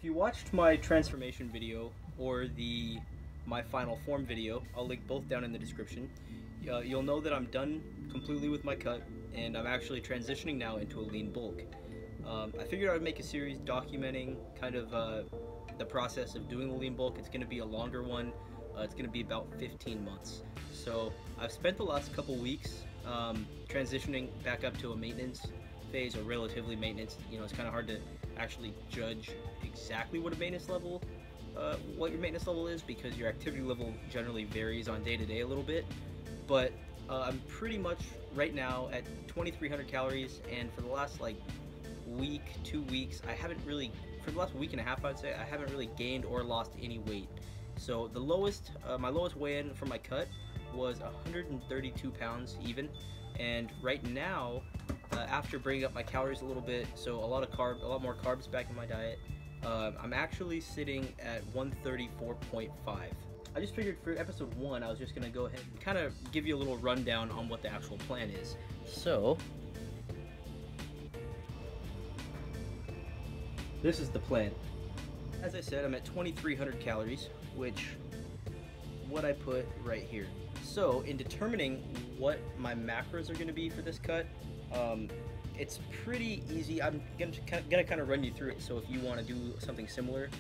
If you watched my transformation video or my final form video, I'll link both down in the description. You'll know that I'm done completely with my cut and I'm actually transitioning now into a lean bulk. I figured I would make a series documenting kind of the process of doing the lean bulk. It's going to be a longer one. It's going to be about 15 months. So I've spent the last couple weeks transitioning back up to a maintenance phase, or relatively maintenance. You know, it's kind of hard to actually judge exactly what a maintenance level, what your maintenance level is, because your activity level generally varies on day to day a little bit. But I'm pretty much right now at 2,300 calories, and for the last like week, 2 weeks, I haven't really, for the last week and a half, I'd say, I haven't really gained or lost any weight. So the lowest, my lowest weigh-in for my cut was 132 pounds even, and right now, after bringing up my calories a little bit, so a lot more carbs back in my diet, I'm actually sitting at 134.5. I just figured for episode 1, I was just gonna go ahead and kind of give you a little rundown on what the actual plan is. So, this is the plan. As I said, I'm at 2,300 calories, which what I put right here. So in determining what my macros are going to be for this cut, it's pretty easy. I'm gonna kind of run you through it, so if you want to do something similar,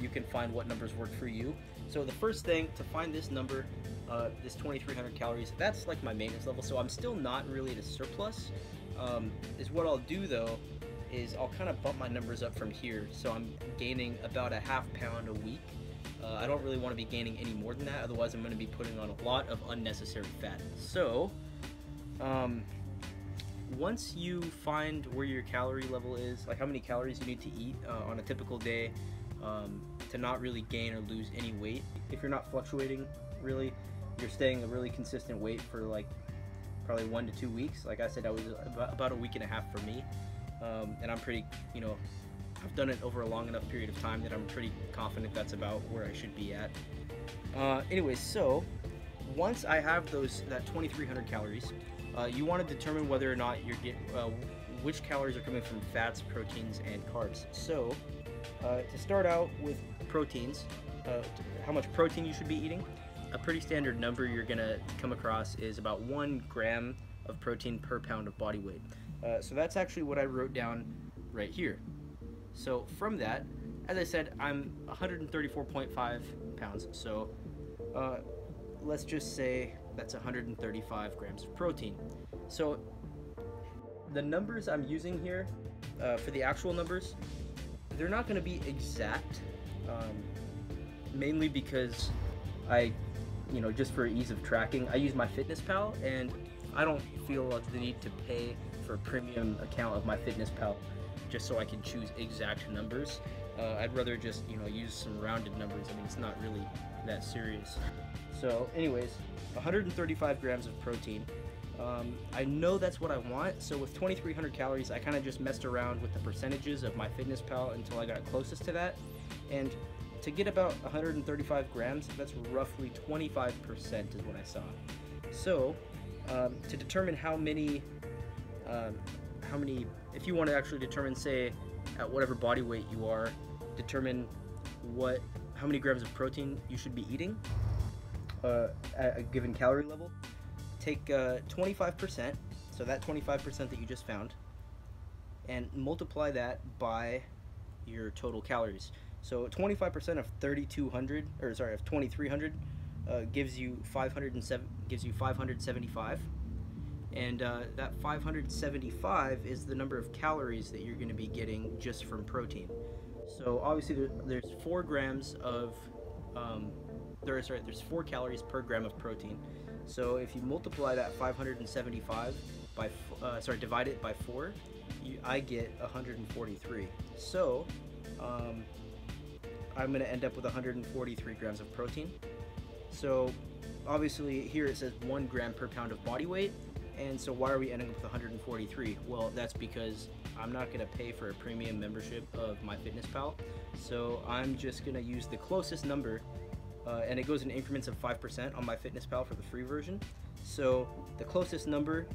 you can find what numbers work for you. So the first thing, to find this number, this 2,300 calories, that's like my maintenance level, so I'm still not really at a surplus. Is what I'll do though, is I'll kind of bump my numbers up from here, so I'm gaining about a ½ pound a week. I don't really want to be gaining any more than that, otherwise I'm going to be putting on a lot of unnecessary fat. So, once you find where your calorie level is, like how many calories you need to eat on a typical day to not really gain or lose any weight, if you're not fluctuating really, you're staying a really consistent weight for like probably 1 to 2 weeks. Like I said, that was about a week and a half for me. And I'm pretty, you know, I've done it over a long enough period of time that I'm pretty confident that's about where I should be at. Anyways, so once I have that 2,300 calories, you want to determine whether or not you're which calories are coming from fats, proteins, and carbs. So to start out with proteins, how much protein you should be eating, a pretty standard number you're gonna come across is about 1 gram of protein per pound of body weight. So that's actually what I wrote down right here. So from that, as I said, I'm 134.5 pounds, so let's just say that's 135 grams of protein. So the numbers I'm using here, for the actual numbers, they're not going to be exact, mainly because just for ease of tracking, I use MyFitnessPal, and I don't feel the need to pay for a premium account of MyFitnessPal just so I can choose exact numbers. I'd rather just use some rounded numbers. I mean, it's not really that serious. So anyways, 135 grams of protein. I know that's what I want, so with 2,300 calories, I kind of just messed around with the percentages of MyFitnessPal until I got closest to that, and to get about 135 grams, that's roughly 25% is what I saw. So to determine how many, if you want to actually determine, say, at whatever body weight you are, determine how many grams of protein you should be eating at a given calorie level, take 25%, so that 25% that you just found, and multiply that by your total calories. So 25% of 2,300 gives you 575, and that 575 is the number of calories that you're going to be getting just from protein. So obviously there's 4 grams of there's 4 calories per gram of protein. So if you multiply that 575 by divide it by 4, I get 143. So I'm going to end up with 143 grams of protein. So obviously here it says 1 gram per pound of body weight, and so why are we ending up with 143? Well, that's because I'm not going to pay for a premium membership of MyFitnessPal, so I'm just going to use the closest number, and it goes in increments of 5% on MyFitnessPal for the free version. So the closest number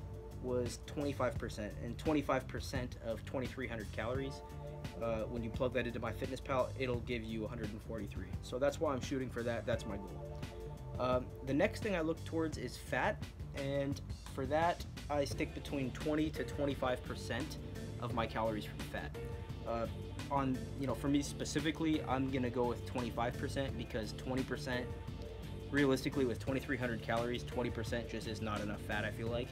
was 25%, and 25% of 2,300 calories when you plug that into MyFitnessPal, it'll give you 143. So that's why I'm shooting for that. That's my goal. The next thing I look towards is fat, and for that I stick between 20 to 25% of my calories from fat. For me specifically, I'm gonna go with 25% because 20%, realistically, with 2,300 calories, 20% just is not enough fat, I feel like.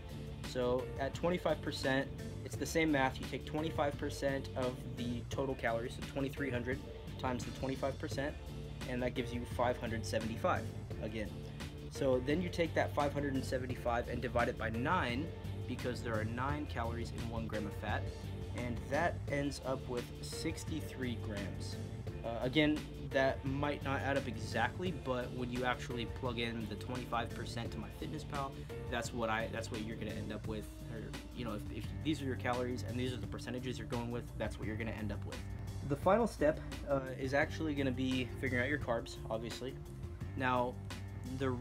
So at 25%, it's the same math. You take 25% of the total calories, so 2,300 times the 25%, and that gives you 575 again. So then you take that 575 and divide it by 9, because there are 9 calories in 1 gram of fat, and that ends up with 63 grams. Again, that might not add up exactly, but when you actually plug in the 25% to MyFitnessPal, that's what you're gonna end up with. Or, if these are your calories and these are the percentages you're going with, that's what you're gonna end up with. The final step is actually gonna be figuring out your carbs, obviously. Now, the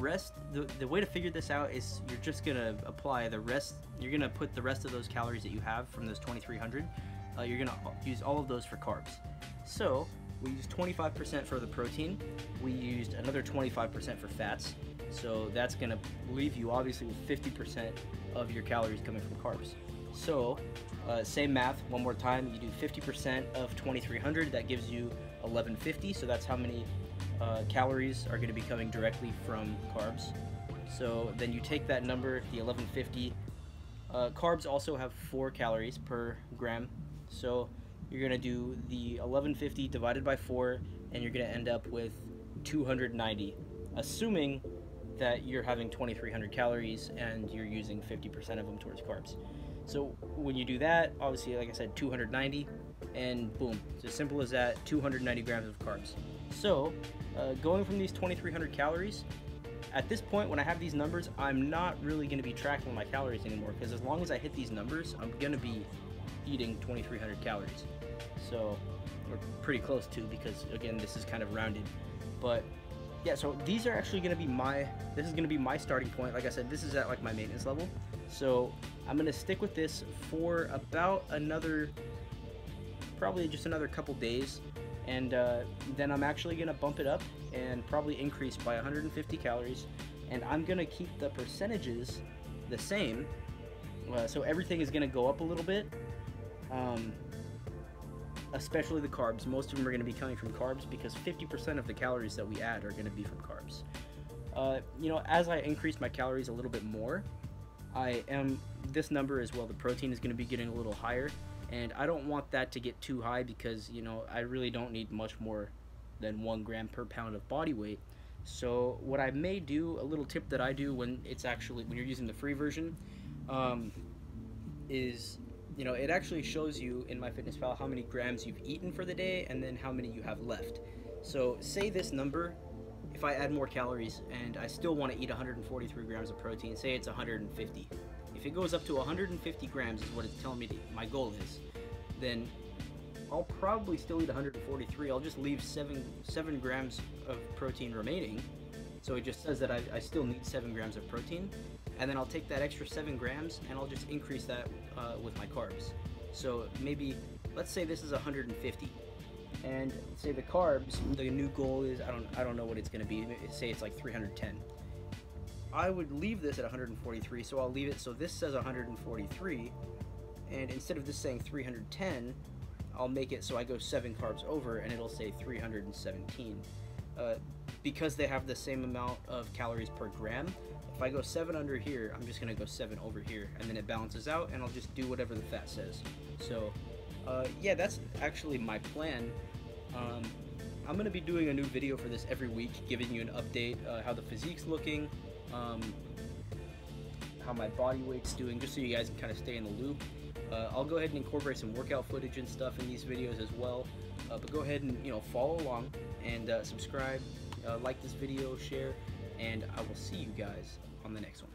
way to figure this out is you're just gonna apply the rest. You're gonna put the rest of those calories that you have from those 2,300. You're gonna use all of those for carbs. So we used 25% for the protein. We used another 25% for fats. So that's gonna leave you obviously with 50% of your calories coming from carbs. So same math one more time. You do 50% of 2,300. That gives you 1,150. So that's how many calories are going to be coming directly from carbs. So then you take that number, the 1,150. Carbs also have 4 calories per gram. So you're going to do the 1,150 divided by 4, and you're going to end up with 290, assuming that you're having 2,300 calories and you're using 50% of them towards carbs. So when you do that, obviously, like I said, 290, and boom, it's as simple as that, 290 grams of carbs. So going from these 2,300 calories, at this point when I have these numbers, I'm not really going to be tracking my calories anymore, because as long as I hit these numbers, I'm going to be eating 2,300 calories. So we're pretty close to, because again, this is kind of rounded. But yeah, so these are actually going to be this is going to be my starting point. Like I said, this is at like my maintenance level. So I'm going to stick with this for about probably just another couple days. And then I'm actually going to bump it up and probably increase by 150 calories. And I'm going to keep the percentages the same. So everything is going to go up a little bit. Especially the carbs. Most of them are going to be coming from carbs, because 50% of the calories that we add are going to be from carbs. As I increase my calories a little bit more, this number as well, the protein is going to be getting a little higher, and I don't want that to get too high, because I really don't need much more than 1 gram per pound of body weight. So what I may do, a little tip that I do when you're using the free version, is it actually shows you in MyFitnessPal how many grams you've eaten for the day and then how many you have left. So say this number, if I add more calories and I still want to eat 143 grams of protein, say it's 150. If it goes up to 150 grams is what it's telling me my goal is, then I'll probably still eat 143. I'll just leave 7 grams of protein remaining. So it just says that I still need 7 grams of protein. And then I'll take that extra 7 grams and I'll just increase that with my carbs. So maybe, let's say this is 150. And say the carbs, the new goal is, I don't know what it's going to be. Say it's like 310. I would leave this at 143, so I'll leave it so this says 143. And instead of this saying 310, I'll make it so I go 7 carbs over and it'll say 317. Because they have the same amount of calories per gram, if I go 7 under here, I'm just going to go 7 over here, and then it balances out, and I'll just do whatever the fat says. So yeah, that's actually my plan. I'm going to be doing a new video for this every week, giving you an update, how the physique's looking, how my body weight's doing, just so you guys can kind of stay in the loop. I'll go ahead and incorporate some workout footage and stuff in these videos as well. But go ahead and follow along and subscribe, like this video, share, and I will see you guys on the next one.